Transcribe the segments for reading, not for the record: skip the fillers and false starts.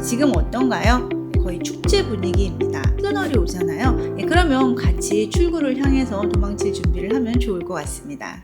지금 어떤가요? 거의 축제 분위기입니다. 시그널이 오잖아요. 그러면 같이 출구를 향해서 도망칠 준비를 하면 좋을 것 같습니다.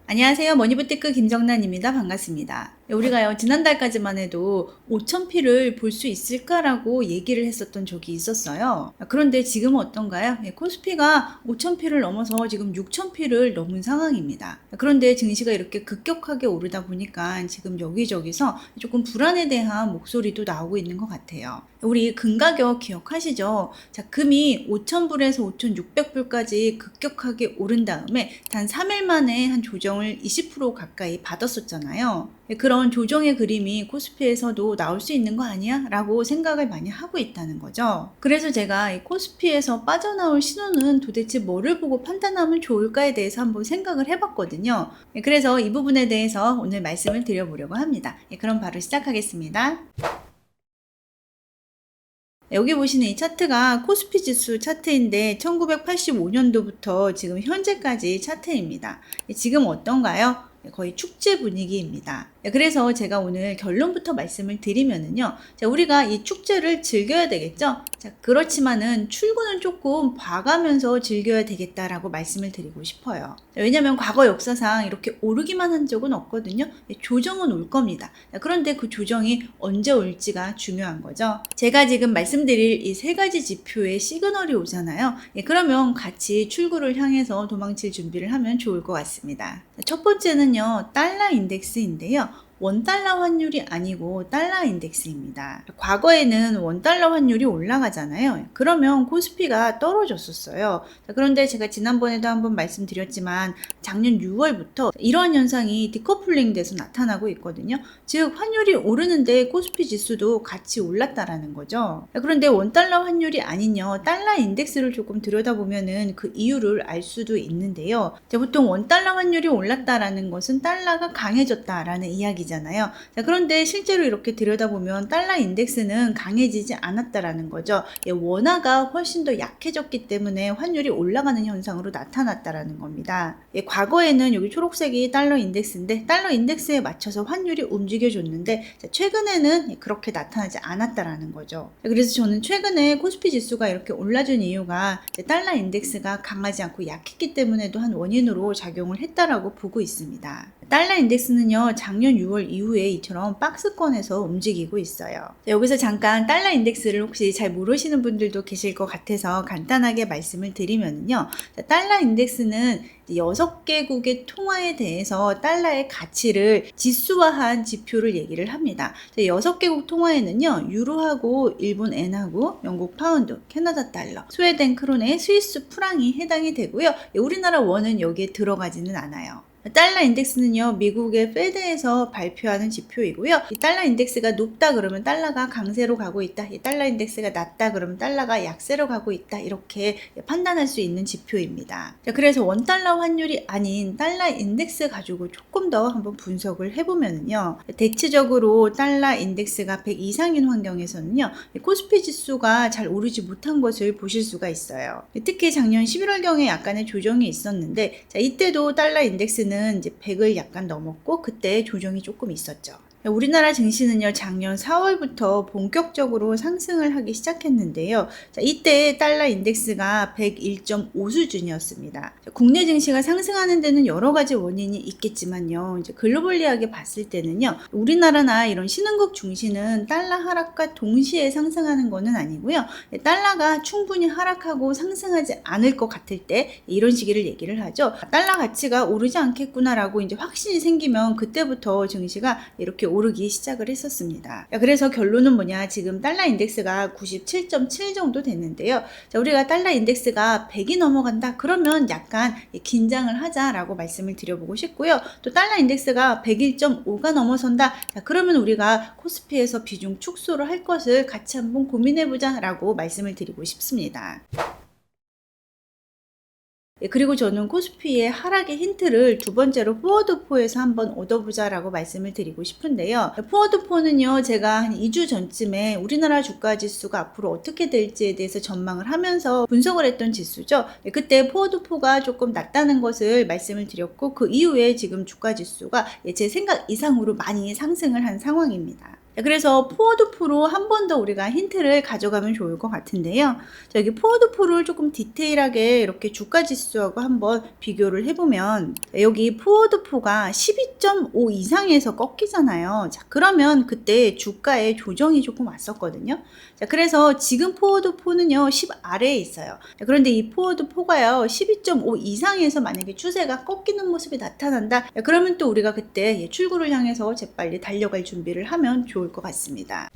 안녕하세요. 머니부티크 김정란입니다. 반갑습니다. 우리가요, 지난달까지만 해도 5,000피를 볼 수 있을까라고 얘기를 했었던 적이 있었어요. 그런데 지금은 어떤가요? 코스피가 5,000피를 넘어서 지금 6,000피를 넘은 상황입니다. 그런데 증시가 이렇게 급격하게 오르다 보니까 지금 여기저기서 조금 불안에 대한 목소리도 나오고 있는 것 같아요. 우리 금 가격 기억하시죠? 자, 금이 5,000불에서 5,600불까지 급격하게 오른 다음에 단 3일 만에 한 조정을 20% 가까이 받았었잖아요. 그런 조정의 그림이 코스피에서도 나올 수 있는 거 아니야? 라고 생각을 많이 하고 있다는 거죠. 그래서 제가 이 코스피에서 빠져나올 신호는 도대체 뭐를 보고 판단하면 좋을까에 대해서 한번 생각을 해봤거든요. 그래서 이 부분에 대해서 오늘 말씀을 드려보려고 합니다. 그럼 바로 시작하겠습니다. 여기 보시는 이 차트가 코스피 지수 차트인데 1985년도부터 지금 현재까지 차트입니다. 지금 어떤가요? 거의 축제 분위기입니다. 그래서 제가 오늘 결론부터 말씀을 드리면은요. 자, 우리가 이 축제를 즐겨야 되겠죠? 자, 그렇지만은 출구는 조금 봐가면서 즐겨야 되겠다라고 말씀을 드리고 싶어요. 왜냐면 과거 역사상 이렇게 오르기만 한 적은 없거든요. 조정은 올 겁니다. 그런데 그 조정이 언제 올지가 중요한 거죠. 제가 지금 말씀드릴 이 세 가지 지표의 시그널이 오잖아요. 그러면 같이 출구를 향해서 도망칠 준비를 하면 좋을 것 같습니다. 첫 번째는요, 달러 인덱스인데요. 원달러 환율이 아니고 달러 인덱스입니다. 과거에는 원달러 환율이 올라가잖아요. 그러면 코스피가 떨어졌었어요. 그런데 제가 지난번에도 한번 말씀드렸지만 작년 6월부터 이러한 현상이 디커플링 돼서 나타나고 있거든요. 즉 환율이 오르는데 코스피 지수도 같이 올랐다라는 거죠. 그런데 원달러 환율이 아니요, 달러 인덱스를 조금 들여다보면은 그 이유를 알 수도 있는데요. 보통 원달러 환율이 올랐다라는 것은 달러가 강해졌다라는 이야기죠. 자, 그런데 실제로 이렇게 들여다보면 달러 인덱스는 강해지지 않았다라는 거죠. 원화가 훨씬 더 약해졌기 때문에 환율이 올라가는 현상으로 나타났다라는 겁니다. 과거에는 여기 초록색이 달러 인덱스인데 달러 인덱스에 맞춰서 환율이 움직여줬는데 최근에는 그렇게 나타나지 않았다라는 거죠. 그래서 저는 최근에 코스피 지수가 이렇게 올라준 이유가 달러 인덱스가 강하지 않고 약했기 때문에도 한 원인으로 작용을 했다라고 보고 있습니다. 달러 인덱스는요, 작년 6월 이후에 이처럼 박스권에서 움직이고 있어요. 여기서 잠깐 달러 인덱스를 혹시 잘 모르시는 분들도 계실 것 같아서 간단하게 말씀을 드리면요. 달러 인덱스는 6개국의 통화에 대해서 달러의 가치를 지수화한 지표를 얘기를 합니다. 6개국 통화에는요, 유로하고 일본 엔하고 영국 파운드, 캐나다 달러, 스웨덴 크론의 스위스 프랑이 해당이 되고요. 우리나라 원은 여기에 들어가지는 않아요. 달러 인덱스는요, 미국의 페드에서 발표하는 지표이고요. 이 달러 인덱스가 높다 그러면 달러가 강세로 가고 있다. 이 달러 인덱스가 낮다 그러면 달러가 약세로 가고 있다. 이렇게 판단할 수 있는 지표입니다. 자, 그래서 원달러 환율이 아닌 달러 인덱스 가지고 조금 더 한번 분석을 해보면요. 대체적으로 달러 인덱스가 100 이상인 환경에서는요, 코스피 지수가 잘 오르지 못한 것을 보실 수가 있어요. 특히 작년 11월경에 약간의 조정이 있었는데, 자, 이때도 달러 인덱스는 이제 100을 약간 넘었고 그때 조정이 조금 있었죠. 우리나라 증시는요, 작년 4월부터 본격적으로 상승을 하기 시작했는데요. 자, 이때 달러 인덱스가 101.5 수준이었습니다. 국내 증시가 상승하는 데는 여러 가지 원인이 있겠지만요. 이제 글로벌리하게 봤을 때는요, 우리나라나 이런 신흥국 중시는 달러 하락과 동시에 상승하는 것은 아니고요. 달러가 충분히 하락하고 상승하지 않을 것 같을 때 이런 시기를 얘기를 하죠. 달러 가치가 오르지 않겠구나라고 이제 확신이 생기면 그때부터 증시가 이렇게 오르기 시작을 했었습니다. 그래서 결론은 뭐냐, 지금 달러 인덱스가 97.7 정도 됐는데요. 자, 우리가 달러 인덱스가 100이 넘어간다 그러면 약간 긴장을 하자라고 말씀을 드려보고 싶고요. 또 달러 인덱스가 101.5가 넘어선다, 자, 그러면 우리가 코스피에서 비중 축소를 할 것을 같이 한번 고민해보자 라고 말씀을 드리고 싶습니다. 그리고 저는 코스피의 하락의 힌트를 두 번째로 포워드4에서 한번 얻어보자라고 말씀을 드리고 싶은데요. 포워드4는요, 제가 한 2주 전쯤에 우리나라 주가 지수가 앞으로 어떻게 될지에 대해서 전망을 하면서 분석을 했던 지수죠. 그때 포워드4가 조금 낮다는 것을 말씀을 드렸고, 그 이후에 지금 주가 지수가 제 생각 이상으로 많이 상승을 한 상황입니다. 그래서 포워드4로 한 번 더 우리가 힌트를 가져가면 좋을 것 같은데요. 여기 포워드4를 조금 디테일하게 이렇게 주가 지수하고 한번 비교를 해보면, 여기 포워드4가 12.5 이상에서 꺾이잖아요. 자, 그러면 그때 주가에 조정이 조금 왔었거든요. 자, 그래서 지금 포워드4는요 10 아래에 있어요. 그런데 이 포워드4가요 12.5 이상에서 만약에 추세가 꺾이는 모습이 나타난다, 그러면 또 우리가 그때 출구를 향해서 재빨리 달려갈 준비를 하면 좋을 것 같습니다.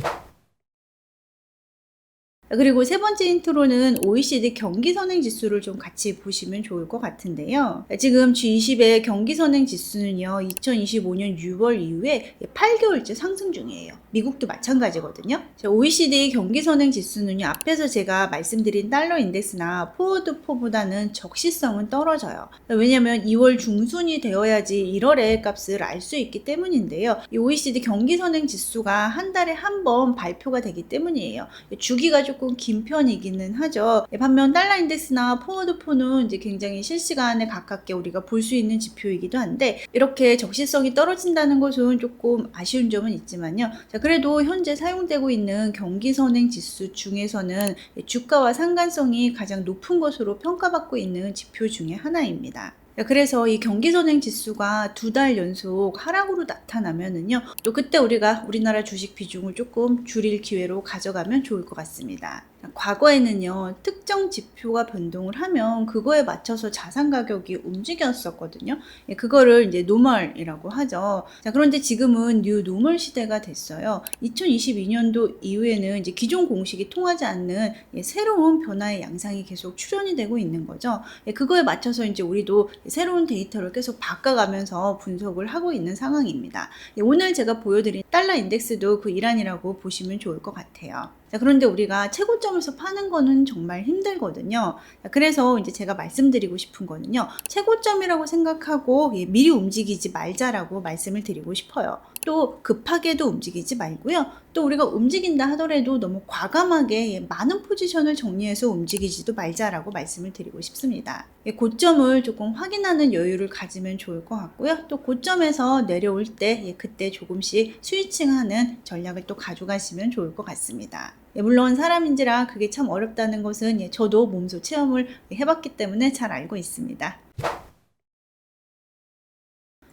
그리고 세 번째 힌트로는 OECD 경기선행지수를 좀 같이 보시면 좋을 것 같은데요. 지금 G20의 경기선행지수는요 2025년 6월 이후에 8개월째 상승 중이에요. 미국도 마찬가지거든요. OECD 경기선행지수는요 앞에서 제가 말씀드린 달러 인덱스나 포워드4보다는 적시성은 떨어져요. 왜냐하면 2월 중순이 되어야지 1월의 값을 알 수 있기 때문인데요. 이 OECD 경기선행지수가 한 달에 한 번 발표가 되기 때문이에요. 주기가 조금 긴 편이기는 하죠. 반면 달러 인덱스나 포워드4는 이제 굉장히 실시간에 가깝게 우리가 볼 수 있는 지표이기도 한데, 이렇게 적시성이 떨어진다는 것은 조금 아쉬운 점은 있지만요. 자, 그래도 현재 사용되고 있는 경기선행 지수 중에서는 주가와 상관성이 가장 높은 것으로 평가받고 있는 지표 중에 하나입니다. 그래서 이 경기선행 지수가 2달 연속 하락으로 나타나면은요, 또 그때 우리가 우리나라 주식 비중을 조금 줄일 기회로 가져가면 좋을 것 같습니다. 과거에는요, 특정 지표가 변동을 하면 그거에 맞춰서 자산 가격이 움직였었거든요. 그거를 이제 노멀이라고 하죠. 자, 그런데 지금은 뉴 노멀 시대가 됐어요. 2022년도 이후에는 이제 기존 공식이 통하지 않는 새로운 변화의 양상이 계속 출현이 되고 있는 거죠. 그거에 맞춰서 이제 우리도 새로운 데이터를 계속 바꿔가면서 분석을 하고 있는 상황입니다. 오늘 제가 보여드린 달러 인덱스도 그 일환이라고 보시면 좋을 것 같아요. 자, 그런데 우리가 최고점에서 파는 거는 정말 힘들거든요. 자, 그래서 이제 제가 말씀드리고 싶은 거는요, 최고점이라고 생각하고 미리 움직이지 말자라고 말씀을 드리고 싶어요. 또 급하게도 움직이지 말고요. 또 우리가 움직인다 하더라도 너무 과감하게 많은 포지션을 정리해서 움직이지도 말자라고 말씀을 드리고 싶습니다. 고점을 조금 확인하는 여유를 가지면 좋을 것 같고요. 또 고점에서 내려올 때 그때 조금씩 스위칭하는 전략을 또 가져가시면 좋을 것 같습니다. 물론 사람인지라 그게 참 어렵다는 것은 저도 몸소 체험을 해봤기 때문에 잘 알고 있습니다.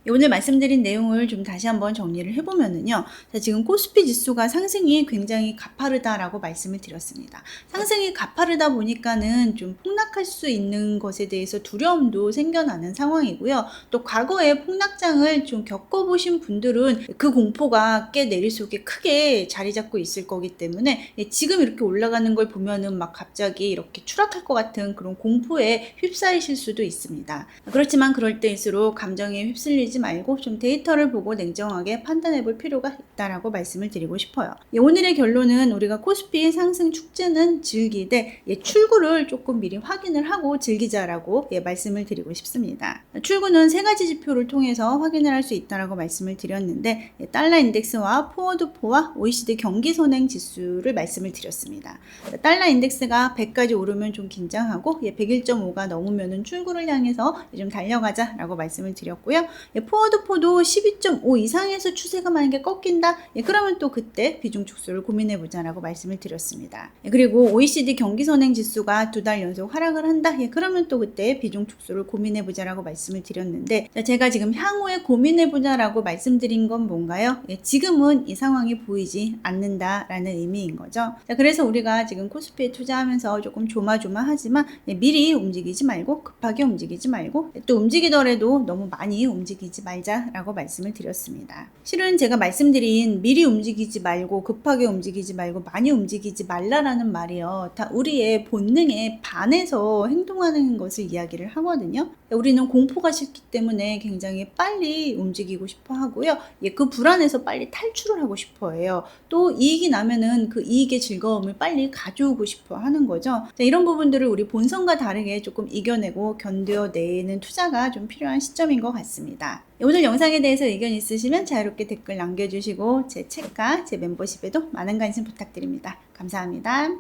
오늘 말씀드린 내용을 좀 다시 한번 정리를 해보면은요. 자, 지금 코스피 지수가 상승이 굉장히 가파르다라고 말씀을 드렸습니다. 상승이 가파르다 보니까는 좀 폭락할 수 있는 것에 대해서 두려움도 생겨나는 상황이고요. 또 과거에 폭락장을 좀 겪어보신 분들은 그 공포가 꽤 내릴 속에 크게 자리 잡고 있을 거기 때문에 지금 이렇게 올라가는 걸 보면은 막 갑자기 이렇게 추락할 것 같은 그런 공포에 휩싸이실 수도 있습니다. 그렇지만 그럴 때일수록 감정에 휩쓸리지 말고 좀 데이터를 보고 냉정하게 판단해 볼 필요가 있다라고 말씀을 드리고 싶어요. 오늘의 결론은 우리가 코스피의 상승 축제는 즐기되 출구를 조금 미리 확인을 하고 즐기자라고 말씀을 드리고 싶습니다. 출구는 세 가지 지표를 통해서 확인을 할 수 있다라고 말씀을 드렸는데, 달러 인덱스와 포워드4와 OECD 경기선행 지수를 말씀을 드렸습니다. 달러 인덱스가 100까지 오르면 좀 긴장하고 101.5가 넘으면 출구를 향해서 좀 달려가자라고 말씀을 드렸고요. 포워드4도 12.5 이상에서 추세가 만약에 꺾인다, 그러면 또 그때 비중 축소를 고민해보자라고 말씀을 드렸습니다. 그리고 OECD 경기선행 지수가 2달 연속 하락을 한다, 그러면 또 그때 비중 축소를 고민해보자라고 말씀을 드렸는데, 제가 지금 향후에 고민해보자라고 말씀드린 건 뭔가요? 지금은 이 상황이 보이지 않는다라는 의미인 거죠. 그래서 우리가 지금 코스피에 투자하면서 조금 조마조마하지만 미리 움직이지 말고, 급하게 움직이지 말고, 또 움직이더라도 너무 많이 움직이지 말자라고 말씀을 드렸습니다. 실은 제가 말씀드린 미리 움직이지 말고, 급하게 움직이지 말고, 많이 움직이지 말라라는 말이요, 다 우리의 본능에 반해서 따라서 행동하는 것을 이야기를 하거든요. 우리는 공포가 싫기 때문에 굉장히 빨리 움직이고 싶어 하고요. 그 불안에서 빨리 탈출을 하고 싶어 해요. 또 이익이 나면은 그 이익의 즐거움을 빨리 가져오고 싶어 하는 거죠. 이런 부분들을 우리 본성과 다르게 조금 이겨내고 견뎌내는 투자가 좀 필요한 시점인 것 같습니다. 오늘 영상에 대해서 의견 있으시면 자유롭게 댓글 남겨주시고 제 책과 제 멤버십에도 많은 관심 부탁드립니다. 감사합니다.